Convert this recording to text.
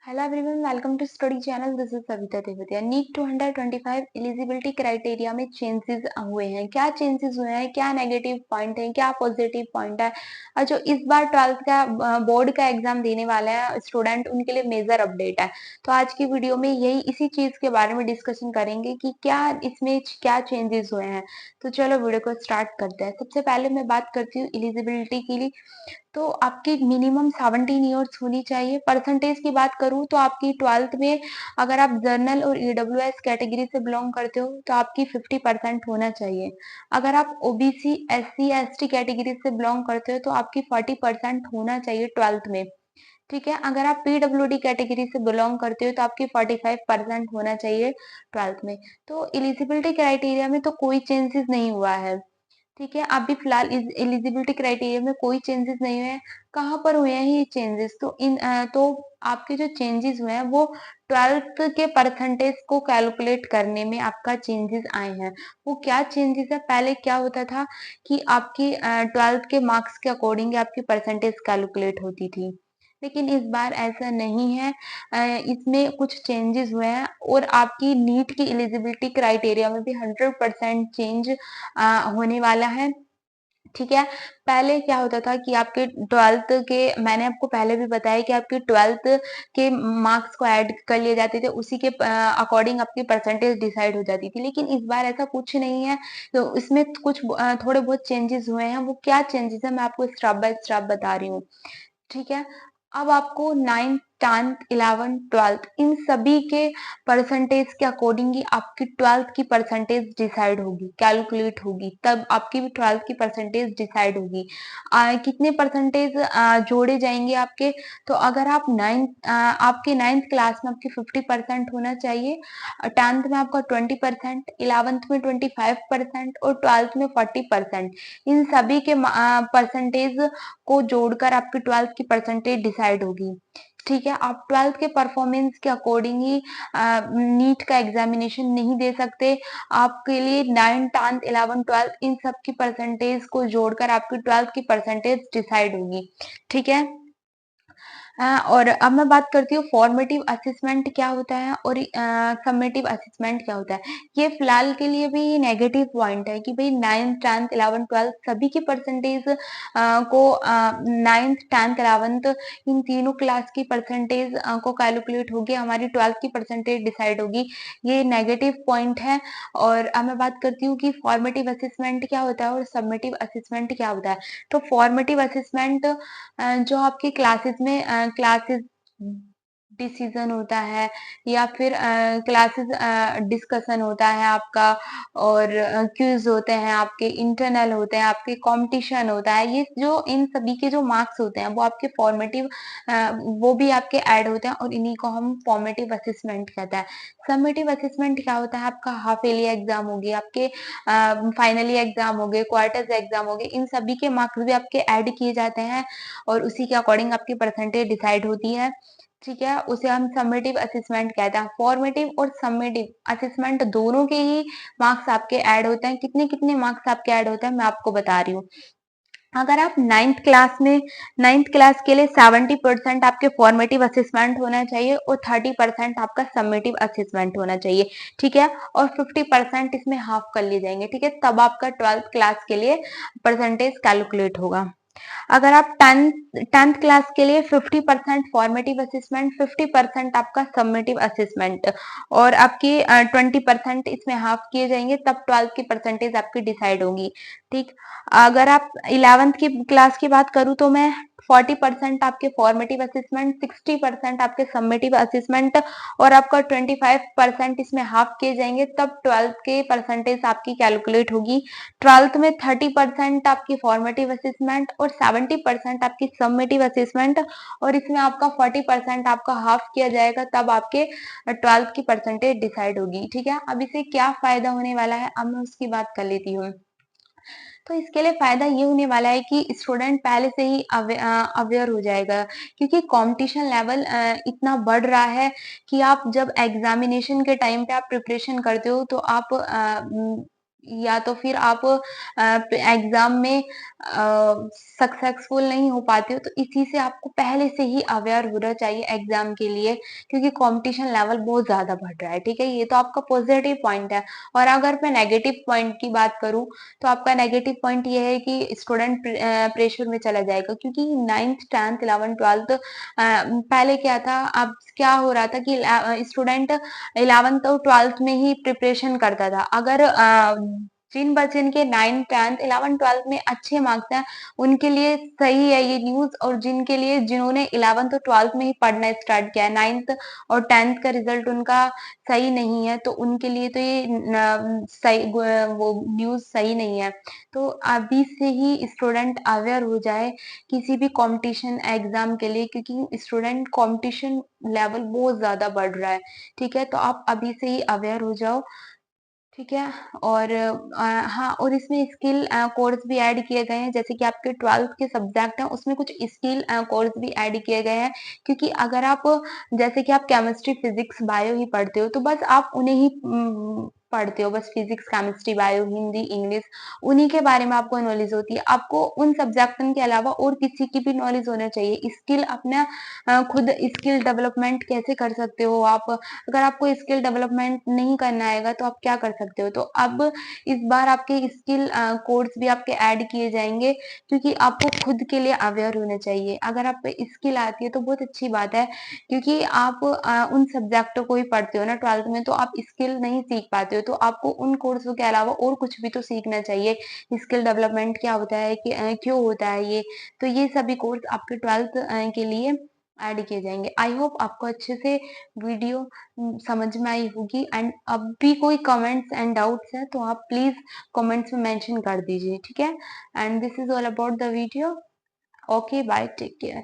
Hello everyone, welcome to study channel. This is Savita Tewatia. NEET 2025 eligibility criteria में changes हुए हैं। क्या चेंजेस हुए हैं, क्या नेगेटिव पॉइंट है, क्या पॉजिटिव पॉइंट है और जो इस बार 12th का बोर्ड का एग्जाम देने वाले हैं स्टूडेंट, उनके लिए मेजर अपडेट है। तो आज की वीडियो में यही इसी चीज के बारे में डिस्कशन करेंगे कि क्या इसमें क्या चेंजेस हुए हैं। तो चलो वीडियो को स्टार्ट करते हैं। सबसे पहले मैं बात करती हूँ एलिजिबिलिटी के लिए। तो आपकी मिनिमम 17 ईयर्स होनी चाहिए। परसेंटेज की बात करूँ तो आपकी 12th में अगर आप जर्नल और ईडब्ल्यूएस कैटेगरी से बिलोंग करते हो तो आपकी 50% होना चाहिए। अगर आप ओबीसी एससी एसटी कैटेगरी से बिलोंग करते हो तो आपकी 40% होना चाहिए 12th में। ठीक है, अगर आप पीडब्ल्यूडी कैटेगरी से बिलोंग करते हो तो आपकी 45% होना चाहिए 12th में। तो एलिजिबिलिटी क्राइटेरिया में तो कोई चेंजेस नहीं हुआ है। ठीक है, अभी फिलहाल इस एलिजिबिलिटी क्राइटेरिया में कोई चेंजेस नहीं हुए हैं। कहाँ पर हुए हैं ये चेंजेस? तो आपके जो चेंजेस हुए हैं वो 12th के परसेंटेज को कैलकुलेट करने में आपका चेंजेस आए हैं। वो क्या चेंजेस है? पहले क्या होता था कि आपकी 12th के मार्क्स के अकॉर्डिंग आपकी परसेंटेज कैलकुलेट होती थी, लेकिन इस बार ऐसा नहीं है। इसमें कुछ चेंजेस हुए हैं और आपकी नीट की एलिजिबिलिटी क्राइटेरिया में भी 100% चेंज होने वाला है। ठीक है, पहले क्या होता था कि आपके 12th के, मैंने आपको पहले भी बताया कि आपके 12th के मार्क्स को ऐड कर लिए जाते थे, उसी के अकॉर्डिंग आपकी परसेंटेज डिसाइड हो जाती थी। लेकिन इस बार ऐसा कुछ नहीं है। तो इसमें कुछ थोड़े बहुत चेंजेस हुए हैं। वो क्या चेंजेस है मैं आपको स्टेप बाय स्टेप बता रही हूँ। ठीक है, अब आपको 9th 10th 11th 12th इन सभी के परसेंटेज के अकॉर्डिंग ही आपकी 12th की परसेंटेज डिसाइड होगी, कैलकुलेट होगी, तब आपकी भी 12th की परसेंटेज डिसाइड होगी। कितने परसेंटेज जोड़े जाएंगे आपके? तो अगर आप आपके 9th क्लास में आपकी 50% होना चाहिए, 10th में आपका 20%, 11th में 25% और 12th में 40%। इन सभी के परसेंटेज को जोड़कर आपकी 12th की परसेंटेज डिसाइड होगी। ठीक है, आप 12th के परफॉर्मेंस के अकॉर्डिंग ही नीट का एग्जामिनेशन नहीं दे सकते। आपके लिए 9 10 11 12 इन सब की परसेंटेज को जोड़कर आपकी 12th की परसेंटेज डिसाइड होगी। ठीक है, और अब मैं बात करती हूँ फॉर्मेटिव असेसमेंट क्या होता है और समेटिव असेसमेंट क्या होता है। ये फिलहाल के लिए भी नेगेटिव पॉइंट है कि भाई 9th 10th 11th 12th सभी की परसेंटेज को 9th 10th 11th इन तीनों क्लास की परसेंटेज को कैलकुलेट होगी, हमारी 12th की परसेंटेज डिसाइड होगी। ये नेगेटिव पॉइंट है। और अब मैं बात करती हूँ कि फॉर्मेटिव असेसमेंट क्या होता है और सबमेटिव असेसमेंट क्या होता है। तो फॉर्मेटिव असेसमेंट जो आपकी क्लासेस में क्लासेस डिसीजन होता है या फिर क्लासेस डिस्कशन होता है आपका, और क्विज होते हैं आपके, इंटरनल होते हैं आपके, कंपटीशन होता है, ये जो इन सभी के जो मार्क्स होते हैं वो आपके फॉर्मेटिव वो भी आपके ऐड होते हैं और इन्हीं को हम फॉर्मेटिव असेसमेंट कहते हैं। समेटिव असेसमेंट क्या होता है? आपका हाफ ईयरली एग्जाम हो गया, आपके फाइनली एग्जाम हो गए, क्वार्टर्स एग्जाम हो गए, इन सभी के मार्क्स भी आपके ऐड किए जाते हैं और उसी के अकॉर्डिंग आपकी परसेंटेज डिसाइड होती है। ठीक है, उसे हम समेटिव असेसमेंट कहते हैं। फॉर्मेटिव और समेटिव असेसमेंट दोनों के ही मार्क्स आपके ऐड होते हैं। कितने कितने मार्क्स आपके ऐड होते हैं मैं आपको बता रही हूँ। अगर आप 9th क्लास के लिए 70% आपके फॉर्मेटिव असेसमेंट होना चाहिए और 30% आपका समेटिव असेसमेंट होना चाहिए। ठीक है, और 50% इसमें हाफ कर लिए जाएंगे। ठीक है, तब आपका 12th क्लास के लिए परसेंटेज कैलकुलेट होगा। अगर आप 10th क्लास के लिए 50% फॉर्मेटिव असेसमेंट, 50% आपका समेटिव असेसमेंट और आपकी 20% इसमें हाफ किए जाएंगे, तब 12th की परसेंटेज आपकी डिसाइड होगी। ठीक, अगर आप 11th की क्लास की बात करूं तो मैं 40% आपके फॉर्मेटिव असेसमेंट, 60% आपके समेटिव असेसमेंट और आपका 25% इसमें हाफ किए जाएंगे, तब 12th के परसेंटेज आपकी कैलकुलेट होगी। 12th में 30% आपकी फॉर्मेटिव असेसमेंट और 70% आपकी समेटिव असेसमेंट और इसमें आपका 40% आपका हाफ किया जाएगा, तब आपके 12th की परसेंटेज डिसाइड होगी। ठीक है, अब इसे क्या फायदा होने वाला है अब मैं उसकी बात कर लेती हूँ। तो इसके लिए फायदा ये होने वाला है कि स्टूडेंट पहले से ही अवेयर हो जाएगा, क्योंकि कंपटीशन लेवल इतना बढ़ रहा है कि आप जब एग्जामिनेशन के टाइम पे आप प्रिपरेशन करते हो तो आप या तो फिर आप एग्ज़ाम में सक्सेसफुल नहीं हो पाते हो, तो इसी से आपको पहले से ही अवेयर होना चाहिए एग्ज़ाम के लिए, क्योंकि कॉम्पिटिशन लेवल बहुत ज़्यादा बढ़ रहा है, ठीक है? ये तो आपका पॉज़िटिव पॉइंट है। और अगर मैं नेगेटिव पॉइंट की बात करूँ, तो आपका नेगेटिव पॉइंट ये है कि स्टूडेंट प्रेशर में चला जाएगा, क्योंकि 9th, 10th, 11th, 12th पहले क्या था, अब क्या हो रहा था कि स्टूडेंट 11th और 12th में ही प्रिपरेशन करता था। अगर जिन बच्चों के 9th, 10th, 11th, 12th में अच्छे मार्क्स हैं, उनके लिए सही है ये न्यूज़, और जिनके लिए जिन्होंने 11th और 12th में ही पढ़ना स्टार्ट किया है, 9th और 10th का रिज़ल्ट उनका सही नहीं है, तो उनके लिए तो ये सही वो न्यूज़ सही नहीं है। तो अभी से ही स्टूडेंट अवेयर हो जाए किसी भी कॉम्पिटिशन एग्ज़ाम के लिए, क्योंकि स्टूडेंट कॉम्पिटिशन लेवल बहुत ज़्यादा बढ़ रहा है, ठीक है? तो आप अभी से ही अवेयर हो जाओ, ठीक है? और हाँ, और इसमें स्किल कोर्स भी ऐड किए गए हैं, जैसे कि आपके 12th के सब्जेक्ट हैं, उसमें कुछ स्किल कोर्स भी ऐड किए गए हैं, क्योंकि अगर आप जैसे कि आप केमिस्ट्री, फिज़िक्स, बायो ही पढ़ते हो, तो बस आप उन्हें ही पढ़ते हो, बस physics, chemistry, bio, Hindi, English, उन्हीं के बारे में आपको नॉलेज होती है। आपको उन सब्जेक्टन के अलावा और किसी की भी नॉलेज होना चाहिए। स्किल अपना खुद स्किल डेवलपमेंट कैसे कर सकते हो आप? अगर आपको स्किल डेवलपमेंट नहीं करना आएगा, तो आप क्या कर सकते हो? तो अब इस बार आपके स्किल कोर्स भी आपके ऐड किए जाएँगे, क्योंकि आपको खुद के लिए अवेयर होना चाहिए। अगर आप पे स्किल आती है तो बहुत अच्छी बात है, क्योंकि आप उन सब्जेक्टों को ही पढ़ते हो ना 12th में, तो आप स्किल नहीं सीख पाते हो, तो आपको उन कोर्सों के अलावा और कुछ भी तो सीखना चाहिए। स्किल डेवलपमेंट क्या होता है, कि क्यों होता है ये? तो ये सभी कोर्स आपके 12th के लिए ऐड किए जाएँगे। आई होप आपको अच्छे से वीडियो समझ में आई होगी, एंड अब भी कोई कमेंट्स एंड डाउट्स हैं, तो आप प्लीज़ कमेंट्स में मेंशन कर दीजिए, ठीक है? And this is all about the video. Okay, bye, take care.